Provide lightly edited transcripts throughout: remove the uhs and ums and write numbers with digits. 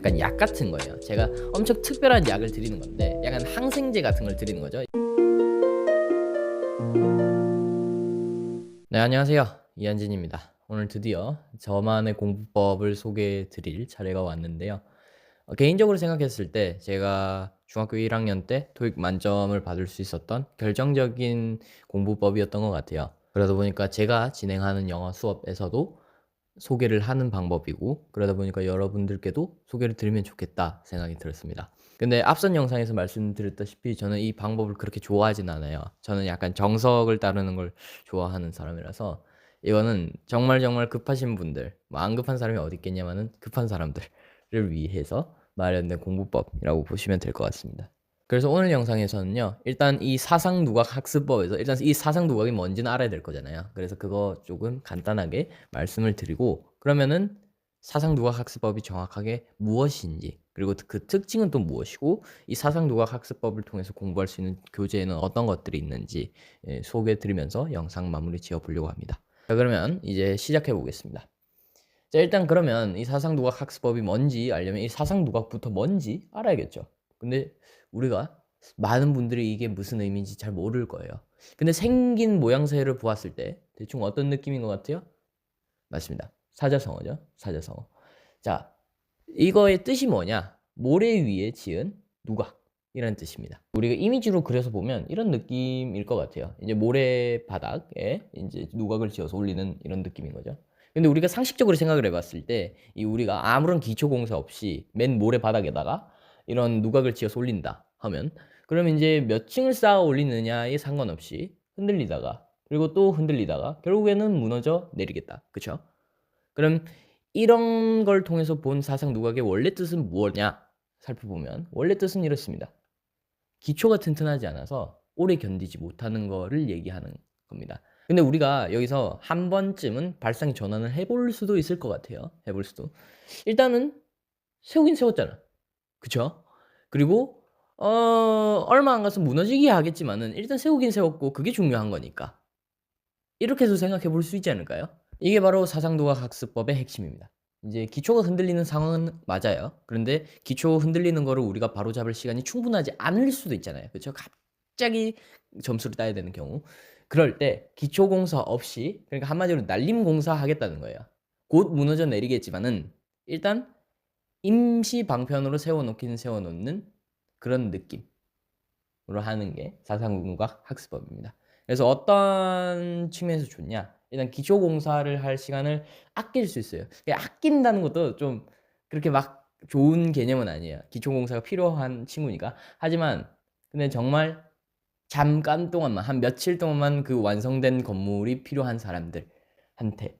약간 약 같은 거예요. 제가 엄청 특별한 약을 드리는 건데 약간 항생제 같은 걸 드리는 거죠. 네, 안녕하세요. 이한진입니다. 오늘 드디어 저만의 공부법을 소개해 드릴 차례가 왔는데요. 개인적으로 생각했을 때 제가 중학교 1학년 때 토익 만점을 받을 수 있었던 결정적인 공부법이었던 것 같아요. 그러다 보니까 제가 진행하는 영어 수업에서도 소개를 하는 방법이고, 그러다 보니까 여러분들께도 소개를 드리면 좋겠다 생각이 들었습니다. 근데 앞선 영상에서 말씀드렸다시피 저는 이 방법을 그렇게 좋아하진 않아요. 저는 약간 정석을 따르는 걸 좋아하는 사람이라서 이거는 정말 정말 급하신 분들, 뭐 안 급한 사람이 어디 있겠냐마는 급한 사람들을 위해서 마련된 공부법이라고 보시면 될 것 같습니다. 그래서 오늘 영상에서는요, 일단 이 사상누각 학습법에서 일단 이 사상누각이 뭔지는 알아야 될 거잖아요. 그래서 그거 조금 간단하게 말씀을 드리고, 그러면은 사상누각 학습법이 정확하게 무엇인지, 그리고 그 특징은 또 무엇이고, 이 사상누각 학습법을 통해서 공부할 수 있는 교재에는 어떤 것들이 있는지 소개해 드리면서 영상 마무리 지어 보려고 합니다. 자, 그러면 이제 시작해 보겠습니다. 자, 일단 그러면 이 사상누각 학습법이 뭔지 알려면 이 사상누각부터 뭔지 알아야겠죠. 근데 우리가 많은 분들이 이게 무슨 의미인지 잘 모를 거예요. 근데 생긴 모양새를 보았을 때 대충 어떤 느낌인 것 같아요? 맞습니다. 사자성어죠. 사자성어. 자, 이거의 뜻이 뭐냐? 모래 위에 지은 누각이라는 뜻입니다. 우리가 이미지로 그려서 보면 이런 느낌일 것 같아요. 이제 모래 바닥에 이제 누각을 지어서 올리는 이런 느낌인 거죠. 근데 우리가 상식적으로 생각을 해봤을 때, 이 우리가 아무런 기초 공사 없이 맨 모래 바닥에다가 이런 누각을 지어서 올린다 하면, 그러면 이제 몇 층을 쌓아 올리느냐에 상관없이 흔들리다가, 그리고 또 흔들리다가 결국에는 무너져 내리겠다. 그쵸? 그럼 이런 걸 통해서 본 사상 누각의 원래 뜻은 무엇냐 살펴보면 원래 뜻은 이렇습니다. 기초가 튼튼하지 않아서 오래 견디지 못하는 거를 얘기하는 겁니다. 근데 우리가 여기서 한 번쯤은 발상의 전환을 해볼 수도 있을 것 같아요. 해볼 수도. 일단은 세우긴 세웠잖아. 그쵸? 그리고 얼마 안 가서 무너지기 하겠지만은 일단 세우긴 세웠고 그게 중요한 거니까. 이렇게 해서 생각해 볼 수 있지 않을까요? 이게 바로 사상도각 학습법의 핵심입니다. 이제 기초가 흔들리는 상황은 맞아요. 그런데 기초 흔들리는 거를 우리가 바로잡을 시간이 충분하지 않을 수도 있잖아요. 그렇죠? 갑자기 점수를 따야 되는 경우. 그럴 때 기초 공사 없이, 그러니까 한마디로 날림 공사 하겠다는 거예요. 곧 무너져 내리겠지만은 일단 임시 방편으로 세워놓기는 세워놓는 그런 느낌으로 하는 게 사상공학 학습법입니다. 그래서 어떤 측면에서 좋냐? 일단 기초 공사를 할 시간을 아낄 수 있어요. 아낀다는 것도 좀 그렇게 막 좋은 개념은 아니에요. 기초 공사가 필요한 친구니까. 하지만 근데 정말 잠깐 동안만, 한 며칠 동안만 그 완성된 건물이 필요한 사람들한테는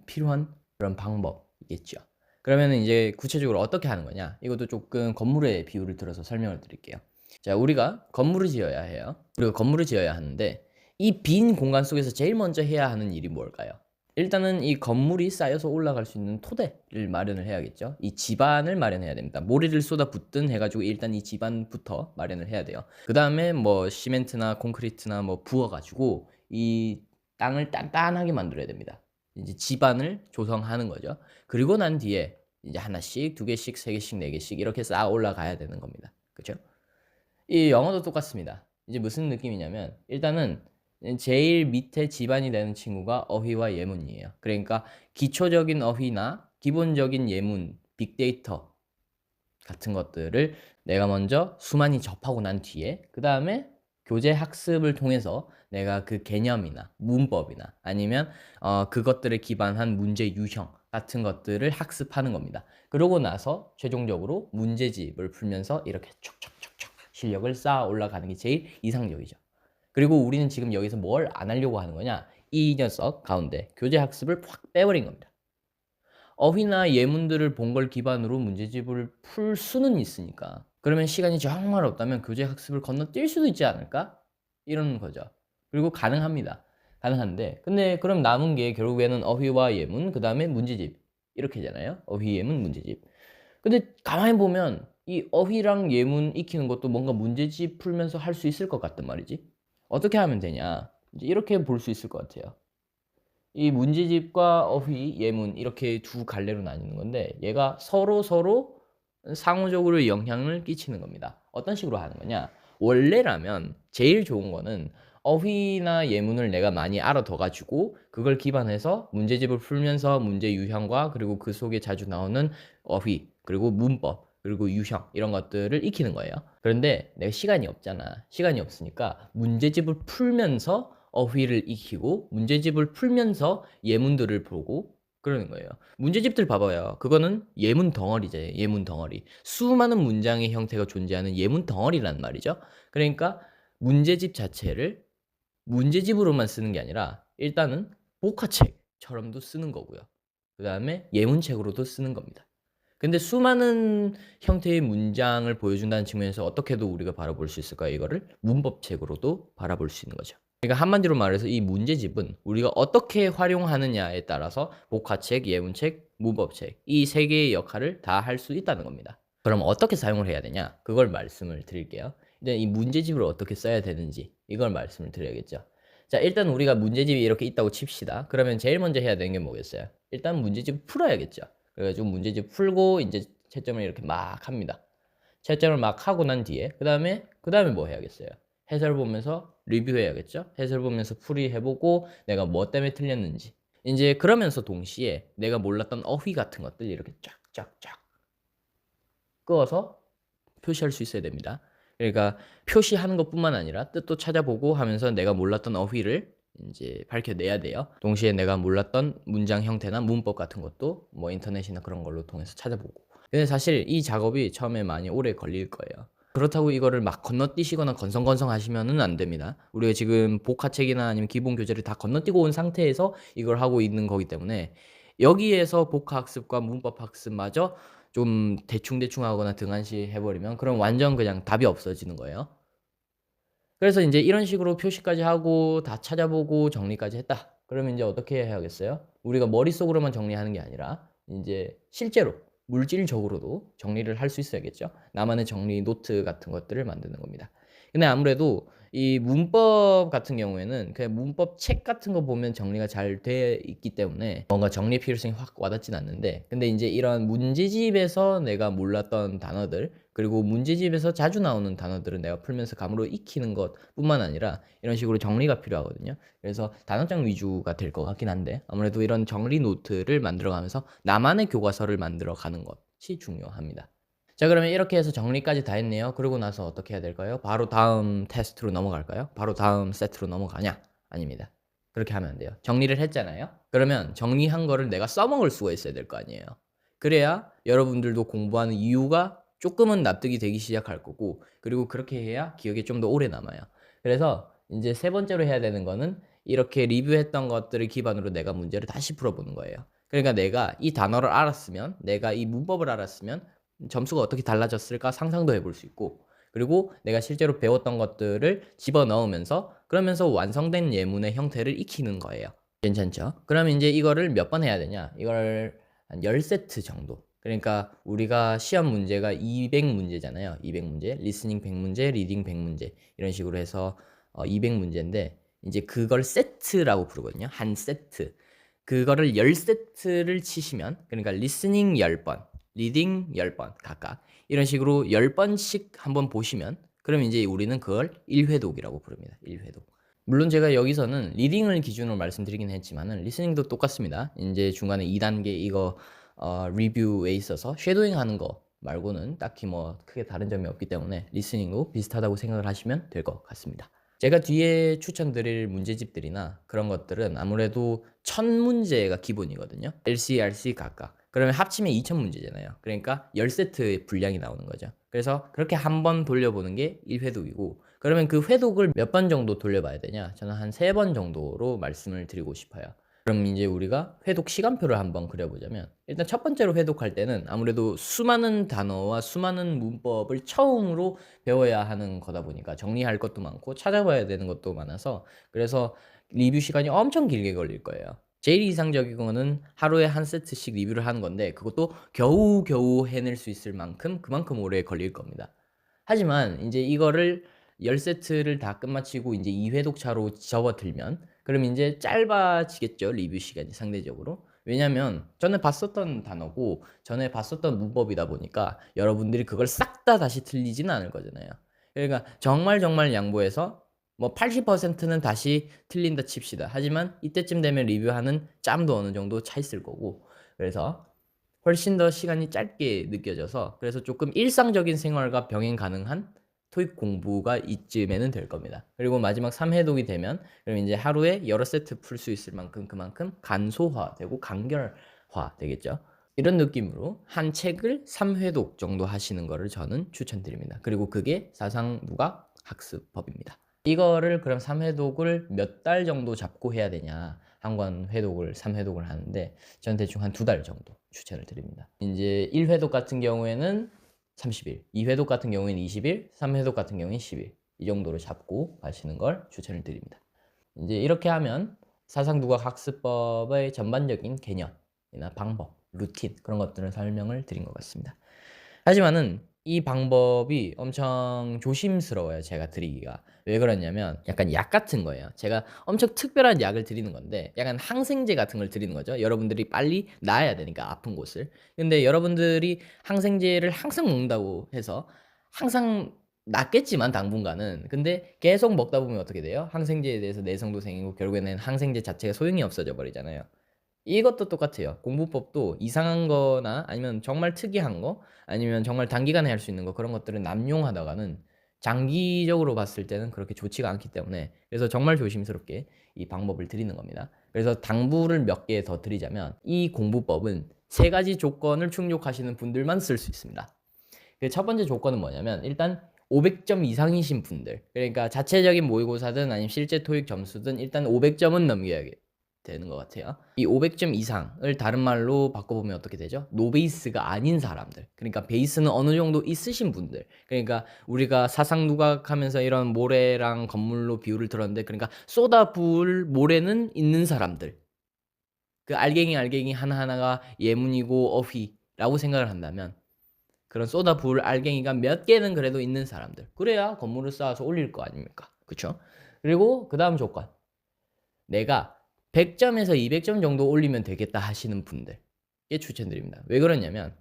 필요한 그런 방법이겠죠. 그러면 이제 구체적으로 어떻게 하는 거냐? 이것도 조금 건물의 비유를 들어서 설명을 드릴게요. 자, 우리가 건물을 지어야 해요. 우리가 건물을 지어야 하는데 이 빈 공간 속에서 제일 먼저 해야 하는 일이 뭘까요? 일단은 이 건물이 쌓여서 올라갈 수 있는 토대를 마련을 해야겠죠. 이 지반을 마련해야 됩니다. 모래를 쏟아 붓든 해가지고 일단 이 지반부터 마련을 해야 돼요. 그 다음에 뭐 시멘트나 콘크리트나 뭐 부어가지고 이 땅을 단단하게 만들어야 됩니다. 이제 지반을 조성하는 거죠. 그리고 난 뒤에 이제 하나씩, 두 개씩, 세 개씩, 네 개씩 이렇게 쌓아 올라가야 되는 겁니다. 그렇죠? 이 영어도 똑같습니다. 이제 무슨 느낌이냐면 일단은 제일 밑에 지반이 되는 친구가 어휘와 예문이에요. 그러니까 기초적인 어휘나 기본적인 예문, 빅데이터 같은 것들을 내가 먼저 수많이 접하고 난 뒤에 그 다음에 교재 학습을 통해서 내가 그 개념이나 문법이나 아니면 그것들에 기반한 문제 유형 같은 것들을 학습하는 겁니다. 그러고 나서 최종적으로 문제집을 풀면서 이렇게 촉촉촉촉 실력을 쌓아 올라가는 게 제일 이상적이죠. 그리고 우리는 지금 여기서 뭘 안 하려고 하는 거냐? 이 녀석 가운데 교재 학습을 확 빼버린 겁니다. 어휘나 예문들을 본 걸 기반으로 문제집을 풀 수는 있으니까, 그러면 시간이 정말 없다면 교재 학습을 건너뛸 수도 있지 않을까? 이런 거죠. 그리고 가능합니다. 가능한데 근데 그럼 남은 게 결국에는 어휘와 예문, 그 다음에 문제집 이렇게잖아요. 어휘, 예문, 문제집. 근데 가만히 보면 이 어휘랑 예문 익히는 것도 뭔가 문제집 풀면서 할 수 있을 것 같단 말이지. 어떻게 하면 되냐? 이제 이렇게 볼 수 있을 것 같아요. 이 문제집과 어휘, 예문 이렇게 두 갈래로 나뉘는 건데 얘가 서로 상호적으로 영향을 끼치는 겁니다. 어떤 식으로 하는 거냐? 원래라면 제일 좋은 거는 어휘나 예문을 내가 많이 알아둬 가지고 그걸 기반해서 문제집을 풀면서 문제 유형과 그리고 그 속에 자주 나오는 어휘, 그리고 문법, 그리고 유형 이런 것들을 익히는 거예요. 그런데 내가 시간이 없잖아. 시간이 없으니까 문제집을 풀면서 어휘를 익히고 문제집을 풀면서 예문들을 보고 그러는 거예요. 문제집들 봐봐요. 그거는 예문 덩어리제, 예문 덩어리. 수많은 문장의 형태가 존재하는 예문 덩어리란 말이죠. 그러니까 문제집 자체를 문제집으로만 쓰는 게 아니라 일단은 복화책처럼도 쓰는 거고요. 그 다음에 예문책으로도 쓰는 겁니다. 근데 수많은 형태의 문장을 보여준다는 측면에서 어떻게도 우리가 바라볼 수 있을까요? 이거를 문법책으로도 바라볼 수 있는 거죠. 그러니까 한마디로 말해서 이 문제집은 우리가 어떻게 활용하느냐에 따라서 복화책, 예문책, 문법책 이 세 개의 역할을 다 할 수 있다는 겁니다. 그럼 어떻게 사용을 해야 되냐? 그걸 말씀을 드릴게요. 일단 이 문제집을 어떻게 써야 되는지 이걸 말씀을 드려야겠죠. 자, 일단 우리가 문제집이 이렇게 있다고 칩시다. 그러면 제일 먼저 해야 되는 게 뭐겠어요? 일단 문제집을 풀어야겠죠. 그래가지고 문제집 풀고 이제 채점을 이렇게 막 합니다. 채점을 막 하고 난 뒤에 그 다음에 뭐 해야겠어요? 해설 보면서 리뷰해야겠죠? 해설 보면서 풀이해보고 내가 뭐 때문에 틀렸는지 이제 그러면서 동시에 내가 몰랐던 어휘 같은 것들 이렇게 쫙쫙쫙 끄어서 표시할 수 있어야 됩니다. 그러니까 표시하는 것뿐만 아니라 뜻도 찾아보고 하면서 내가 몰랐던 어휘를 이제 밝혀내야 돼요. 동시에 내가 몰랐던 문장 형태나 문법 같은 것도 뭐 인터넷이나 그런 걸로 통해서 찾아보고. 근데 사실 이 작업이 처음에 많이 오래 걸릴 거예요. 그렇다고 이거를 막 건너뛰시거나 건성건성 하시면은 안 됩니다. 우리가 지금 복화책이나 아니면 기본 교재를 다 건너뛰고 온 상태에서 이걸 하고 있는 거기 때문에 여기에서 복화학습과 문법학습마저 좀 대충대충 하거나 등한시 해버리면 그럼 완전 그냥 답이 없어지는 거예요. 그래서 이제 이런 식으로 표시까지 하고 다 찾아보고 정리까지 했다. 그러면 이제 어떻게 해야겠어요? 우리가 머릿속으로만 정리하는 게 아니라 이제 실제로 물질적으로도 정리를 할 수 있어야겠죠. 나만의 정리 노트 같은 것들을 만드는 겁니다. 근데 아무래도 이 문법 같은 경우에는 그냥 문법 책 같은 거 보면 정리가 잘 돼 있기 때문에 뭔가 정리 필요성이 확 와닿진 않는데 근데 이제 이런 문제집에서 내가 몰랐던 단어들 그리고 문제집에서 자주 나오는 단어들은 내가 풀면서 감으로 익히는 것뿐만 아니라 이런 식으로 정리가 필요하거든요. 그래서 단어장 위주가 될 것 같긴 한데 아무래도 이런 정리 노트를 만들어가면서 나만의 교과서를 만들어가는 것이 중요합니다. 자, 그러면 이렇게 해서 정리까지 다 했네요. 그러고 나서 어떻게 해야 될까요? 바로 다음 테스트로 넘어갈까요? 바로 다음 세트로 넘어가냐? 아닙니다. 그렇게 하면 안 돼요. 정리를 했잖아요. 그러면 정리한 거를 내가 써먹을 수가 있어야 될 거 아니에요. 그래야 여러분들도 공부하는 이유가 조금은 납득이 되기 시작할 거고 그리고 그렇게 해야 기억에 좀 더 오래 남아요. 그래서 이제 세 번째로 해야 되는 거는 이렇게 리뷰했던 것들을 기반으로 내가 문제를 다시 풀어보는 거예요. 그러니까 내가 이 단어를 알았으면 내가 이 문법을 알았으면 점수가 어떻게 달라졌을까 상상도 해볼 수 있고 그리고 내가 실제로 배웠던 것들을 집어넣으면서 그러면서 완성된 예문의 형태를 익히는 거예요. 괜찮죠? 그러면 이제 이거를 몇 번 해야 되냐? 이걸 한 10세트 정도. 그러니까 우리가 시험 문제가 200문제잖아요. 200문제. 리스닝 100문제, 리딩 100문제. 이런 식으로 해서 200문제인데 이제 그걸 세트라고 부르거든요. 한 세트. 그거를 10세트를 치시면 그러니까 리스닝 10번, 리딩 10번 각각 이런 식으로 10번씩 한번 보시면 그럼 이제 우리는 그걸 1회독이라고 부릅니다. 1회독. 물론 제가 여기서는 리딩을 기준으로 말씀드리긴 했지만은 리스닝도 똑같습니다. 이제 중간에 2단계 이거 리뷰에 있어서 쉐도잉 하는 거 말고는 딱히 뭐 크게 다른 점이 없기 때문에 리스닝도 비슷하다고 생각을 하시면 될 것 같습니다. 제가 뒤에 추천드릴 문제집들이나 그런 것들은 아무래도 1000문제가 기본이거든요. LC, RC 각각. 그러면 합치면 2000문제잖아요. 그러니까 10세트 분량이 나오는 거죠. 그래서 그렇게 한 번 돌려보는 게 1회독이고 그러면 그 회독을 몇 번 정도 돌려봐야 되냐? 저는 한 3번 정도로 말씀을 드리고 싶어요. 그럼 이제 우리가 회독 시간표를 한번 그려보자면 일단 첫 번째로 회독할 때는 아무래도 수많은 단어와 수많은 문법을 처음으로 배워야 하는 거다 보니까 정리할 것도 많고 찾아봐야 되는 것도 많아서 그래서 리뷰 시간이 엄청 길게 걸릴 거예요. 제일 이상적인 거는 하루에 한 세트씩 리뷰를 하는 건데 그것도 겨우겨우 해낼 수 있을 만큼 그만큼 오래 걸릴 겁니다. 하지만 이제 이거를 10세트를 다 끝마치고 이제 2회독차로 접어들면 그럼 인제 짧아지겠죠, 리뷰 시간이 상대적으로. 왜냐면 전에 봤었던 단어고 전에 봤었던 문법이다 보니까 여러분들이 그걸 싹 다 다시 틀리지는 않을 거잖아요. 그러니까 정말, 정말 양보해서 뭐 80%는 다시 틀린다 칩시다. 하지만 이때쯤 되면 리뷰하는 짬도 어느 정도 차 있을 거고, 그래서 훨씬 더 시간이 짧게 느껴져서 그래서 조금 일상적인 생활과 병행 가능한 토익 공부가 이쯤에는 될 겁니다. 그리고 마지막 3회독이 되면 그럼 이제 하루에 여러 세트 풀 수 있을 만큼 그만큼 간소화되고 간결화 되겠죠. 이런 느낌으로 한 책을 3회독 정도 하시는 거를 저는 추천드립니다. 그리고 그게 사상누각 학습법입니다. 이거를 그럼 3회독을 몇 달 정도 잡고 해야 되냐? 한 권 회독을 3회독을 하는데 저는 대충 한 2달 정도 추천을 드립니다. 이제 1회독 같은 경우에는 30일, 2회독 같은 경우에는 20일, 3회독 같은 경우에는 10일. 이 정도로 잡고 가시는 걸 추천을 드립니다. 이제 이렇게 하면 사상누각 학습법의 전반적인 개념이나 방법, 루틴 그런 것들을 설명을 드린 것 같습니다. 하지만은 이 방법이 엄청 조심스러워요, 제가 드리기가. 왜 그러냐면 약간 약 같은 거예요. 제가 엄청 특별한 약을 드리는 건데 약간 항생제 같은 걸 드리는 거죠. 여러분들이 빨리 나아야 되니까 아픈 곳을. 근데 여러분들이 항생제를 항상 먹는다고 해서 항상 낫겠지만 당분간은, 근데 계속 먹다 보면 어떻게 돼요? 항생제에 대해서 내성도 생기고 결국에는 항생제 자체가 소용이 없어져 버리잖아요. 이것도 똑같아요. 공부법도 이상한 거나 아니면 정말 특이한 거 아니면 정말 단기간에 할 수 있는 거, 그런 것들은 남용하다가는 장기적으로 봤을 때는 그렇게 좋지가 않기 때문에, 그래서 정말 조심스럽게 이 방법을 드리는 겁니다. 그래서 당부를 몇 개 더 드리자면 이 공부법은 3가지 조건을 충족하시는 분들만 쓸 수 있습니다. 그 첫 번째 조건은 뭐냐면 일단 500점 이상이신 분들, 그러니까 자체적인 모의고사든 아니면 실제 토익 점수든 일단 500점은 넘겨야 되는 것 같아요. 이 500점 이상을 다른 말로 바꿔보면 어떻게 되죠? 노베이스가 아닌 사람들, 그러니까 베이스는 어느 정도 있으신 분들, 그러니까 우리가 사상누각하면서 이런 모래랑 건물로 비유를 들었는데, 그러니까 쏟아부을 모래는 있는 사람들, 그 알갱이 하나하나가 예문이고 어휘라고 생각을 한다면 그런 쏟아부을 알갱이가 몇 개는 그래도 있는 사람들, 그래야 건물을 쌓아서 올릴 거 아닙니까? 그쵸? 그리고 그 다음 조건, 내가 100점에서 200점 정도 올리면 되겠다 하시는 분들께 추천드립니다. 왜 그러냐면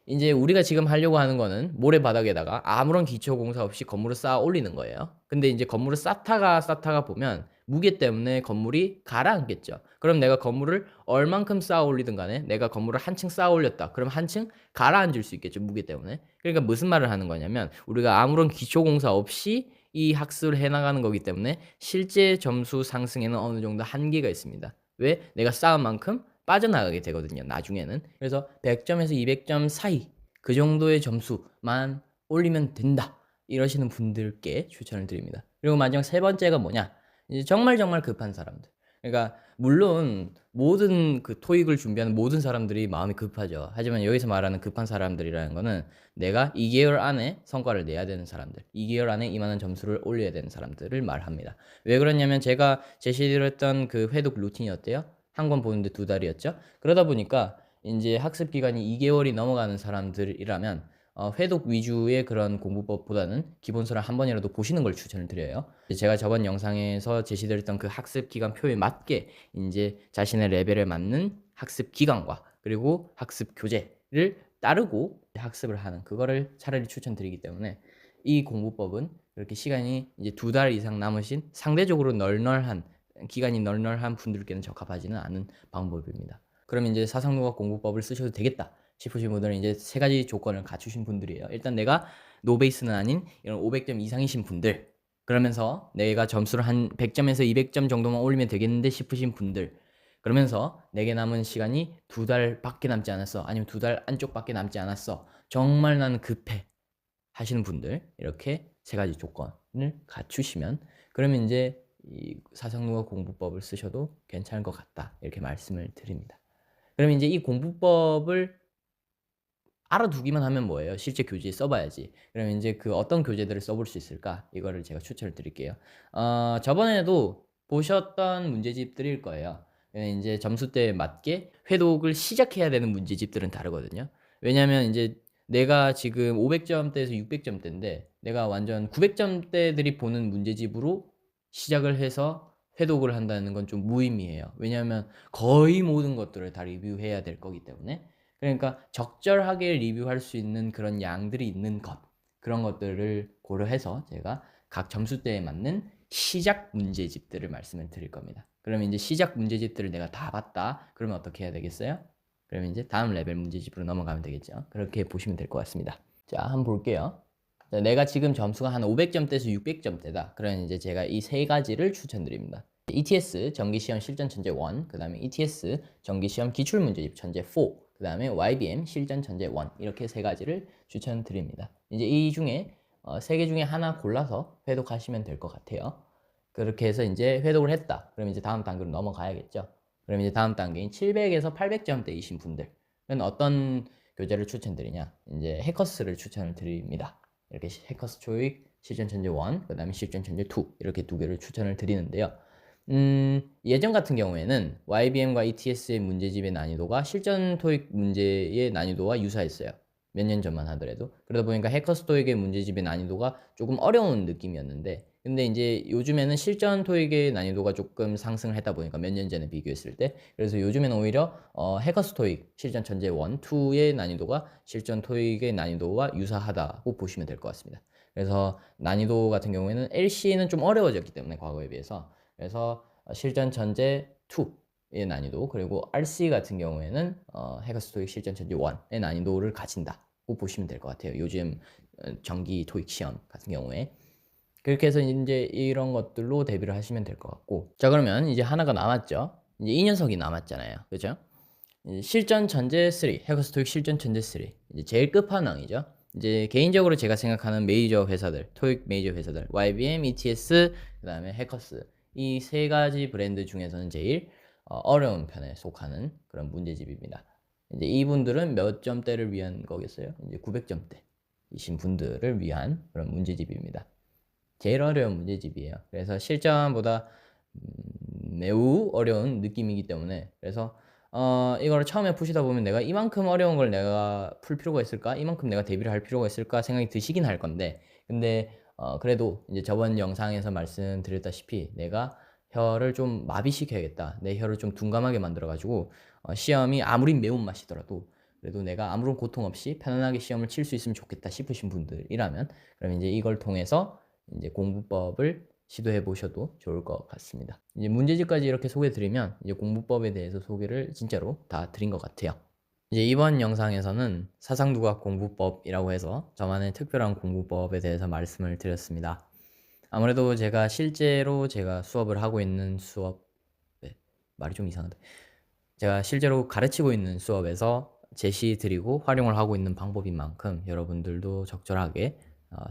이제 우리가 지금 하려고 하는 거는 모래바닥에다가 아무런 기초 공사 없이 건물을 쌓아 올리는 거예요. 근데 이제 건물을 쌓다가 보면 무게 때문에 건물이 가라앉겠죠. 그럼 내가 건물을 얼만큼 쌓아 올리든 간에 내가 건물을 한 층 쌓아 올렸다. 그럼 한 층 가라앉을 수 있겠죠, 무게 때문에. 그러니까 무슨 말을 하는 거냐면 우리가 아무런 기초 공사 없이 이 학습을 해 나가는 거기 때문에 실제 점수 상승에는 어느 정도 한계가 있습니다. 왜? 내가 쌓은 만큼 빠져나가게 되거든요, 나중에는. 그래서 100점에서 200점 사이 그 정도의 점수만 올리면 된다, 이러시는 분들께 추천을 드립니다. 그리고 마지막 세 번째가 뭐냐, 이제 정말 급한 사람들. 그러니까 물론 모든 그 토익을 준비하는 모든 사람들이 마음이 급하죠. 하지만 여기서 말하는 급한 사람들이라는 거는 내가 2개월 안에 성과를 내야 되는 사람들, 2개월 안에 이만한 점수를 올려야 되는 사람들을 말합니다. 왜 그러냐면 제가 제시드렸던 그 회독 루틴이 어때요? 한 권 보는데 2달이었죠. 그러다 보니까 이제 학습 기간이 2개월이 넘어가는 사람들이라면 회독 위주의 그런 공부법보다는 기본서를 한 번이라도 보시는 걸 추천을 드려요. 제가 저번 영상에서 제시드렸던 그 학습 기간 표에 맞게 이제 자신의 레벨에 맞는 학습 기간과 그리고 학습 교재를 따르고 학습을 하는 그거를 차라리 추천드리기 때문에 이 공부법은 그렇게 시간이 이제 2달 이상 남으신 상대적으로 기간이 널널한 분들께는 적합하지는 않은 방법입니다. 그럼 이제 사상누각 공부법을 쓰셔도 되겠다 싶으신 분들은 이제 3가지 조건을 갖추신 분들이에요. 일단 내가 노베이스는 아닌 이런 500점 이상이신 분들, 그러면서 내가 점수를 한 100점에서 200점 정도만 올리면 되겠는데 싶으신 분들, 그러면서 내게 남은 시간이 2달밖에 남지 않았어, 아니면 2달 안쪽밖에 남지 않았어, 정말 나는 급해 하시는 분들, 이렇게 3가지 조건을 갖추시면 그러면 이제 이 사상누각 공부법을 쓰셔도 괜찮을 것 같다, 이렇게 말씀을 드립니다. 그럼 이제 이 공부법을 알아두기만 하면 뭐예요? 실제 교재에 써봐야지. 그럼 이제 그 어떤 교재들을 써볼 수 있을까? 이거를 제가 추천을 드릴게요. 저번에도 보셨던 문제집들일 거예요. 이제 점수대에 맞게 회독을 시작해야 되는 문제집들은 다르거든요. 왜냐면 이제 내가 지금 500점대에서 600점대인데 내가 완전 900점대들이 보는 문제집으로 시작을 해서 회독을 한다는 건 좀 무의미해요. 왜냐하면 거의 모든 것들을 다 리뷰해야 될 거기 때문에. 그러니까 적절하게 리뷰할 수 있는 그런 양들이 있는 것, 그런 것들을 고려해서 제가 각 점수대에 맞는 시작 문제집들을 말씀을 드릴 겁니다. 그러면 이제 시작 문제집들을 내가 다 봤다. 그러면 어떻게 해야 되겠어요? 그러면 이제 다음 레벨 문제집으로 넘어가면 되겠죠. 그렇게 보시면 될 것 같습니다. 자, 한번 볼게요. 자, 내가 지금 점수가 한 500점대에서 600점대다. 그러면 이제 제가 이 세 가지를 추천드립니다. ETS 정기시험 실전 천재 1, 그 다음에 ETS 정기시험 기출문제집 천재 4, 그 다음에 YBM 실전 천재 1, 이렇게 세 가지를 추천드립니다. 이제 이 중에 세 개 중에 하나 골라서 회독하시면 될 것 같아요. 그렇게 해서 이제 회독을 했다. 그럼 이제 다음 단계로 넘어가야겠죠. 그럼 이제 다음 단계인 700에서 800점대이신 분들은 어떤 교재를 추천드리냐? 이제 해커스를 추천을 드립니다. 이렇게 해커스 초익, 실전 천재 1, 그 다음에 실전 천재 2, 이렇게 두 개를 추천을 드리는데요. 예전 같은 경우에는 YBM과 ETS의 문제집의 난이도가 실전 토익 문제의 난이도와 유사했어요. 몇 년 전만 하더라도. 그러다 보니까 해커스 토익의 문제집의 난이도가 조금 어려운 느낌이었는데, 근데 이제 요즘에는 실전 토익의 난이도가 조금 상승을 했다 보니까 몇 년 전에 비교했을 때, 그래서 요즘에는 오히려 해커스 토익 실전 천재 1, 2의 난이도가 실전 토익의 난이도와 유사하다고 보시면 될 것 같습니다. 그래서 난이도 같은 경우에는 LC는 좀 어려워졌기 때문에 과거에 비해서, 그래서 실전 천재 2의 난이도, 그리고 RC 같은 경우에는 해커스 토익 실전 천재 1의 난이도를 가진다고 보시면 될 것 같아요. 요즘 정기 토익 시험 같은 경우에. 그렇게 해서 이제 이런 것들로 대비를 하시면 될 것 같고, 자, 그러면 이제 하나가 남았죠. 이제 이 녀석이 남았잖아요. 그죠? 실전 천재 3, 해커스 토익 실전 천재 3, 이제 제일 끝판왕이죠. 이제 개인적으로 제가 생각하는 메이저 회사들, 토익 메이저 회사들, YBM, ETS, 그 다음에 해커스, 이 세 가지 브랜드 중에서는 제일 어려운 편에 속하는 그런 문제집입니다. 이제 이분들은 몇 점대를 위한 거겠어요? 이제 900점대이신 분들을 위한 그런 문제집입니다. 제일 어려운 문제집이에요. 그래서 실전보다 매우 어려운 느낌이기 때문에, 그래서 이걸 처음에 푸시다 보면 내가 이만큼 어려운 걸 내가 풀 필요가 있을까? 이만큼 내가 대비를 할 필요가 있을까? 생각이 드시긴 할 건데, 근데 그래도 이제 저번 영상에서 말씀드렸다시피 내가 혀를 좀 마비시켜야겠다. 내 혀를 좀 둔감하게 만들어가지고 시험이 아무리 매운맛이더라도 그래도 내가 아무런 고통 없이 편안하게 시험을 칠 수 있으면 좋겠다 싶으신 분들이라면, 그럼 이제 이걸 통해서 이제 공부법을 시도해 보셔도 좋을 것 같습니다. 이제 문제집까지 이렇게 소개 드리면 이제 공부법에 대해서 소개를 진짜로 다 드린 것 같아요. 이제 이번 영상에서는 사상두각 공부법이라고 해서 저만의 특별한 공부법에 대해서 말씀을 드렸습니다. 아무래도 제가 실제로 제가 수업을 하고 있는 수업, 네, 말이 좀 이상한데, 제가 실제로 가르치고 있는 수업에서 제시 드리고 활용을 하고 있는 방법인 만큼 여러분들도 적절하게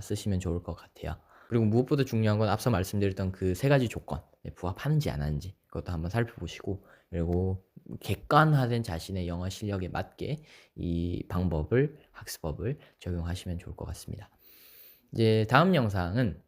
쓰시면 좋을 것 같아요. 그리고 무엇보다 중요한 건 앞서 말씀드렸던 그 세 가지 조건, 부합하는지 안 하는지 그것도 한번 살펴보시고, 그리고 객관화된 자신의 영어 실력에 맞게 이 방법을, 학습법을 적용하시면 좋을 것 같습니다. 이제 다음 영상은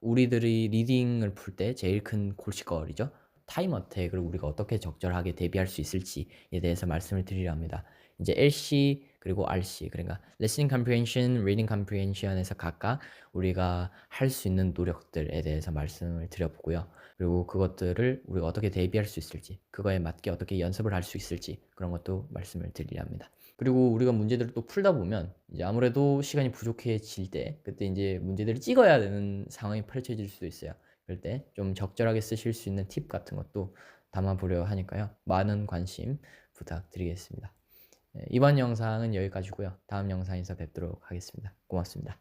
우리들이 리딩을 풀 때 제일 큰 골칫거리죠. 타임 어택을 우리가 어떻게 적절하게 대비할 수 있을지에 대해서 말씀을 드리려 합니다. 이제 LC 그리고 RC, 그러니까 Listening Comprehension, Reading Comprehension에서 각각 우리가 할 수 있는 노력들에 대해서 말씀을 드려보고요. 그리고 그것들을 우리가 어떻게 대비할 수 있을지, 그거에 맞게 어떻게 연습을 할 수 있을지, 그런 것도 말씀을 드리려 합니다. 그리고 우리가 문제들을 또 풀다 보면 이제 아무래도 시간이 부족해질 때, 그때 이제 문제들을 찍어야 되는 상황이 펼쳐질 수도 있어요. 그럴 때 좀 적절하게 쓰실 수 있는 팁 같은 것도 담아보려 하니까요. 많은 관심 부탁드리겠습니다. 이번 영상은 여기까지고요. 다음 영상에서 뵙도록 하겠습니다. 고맙습니다.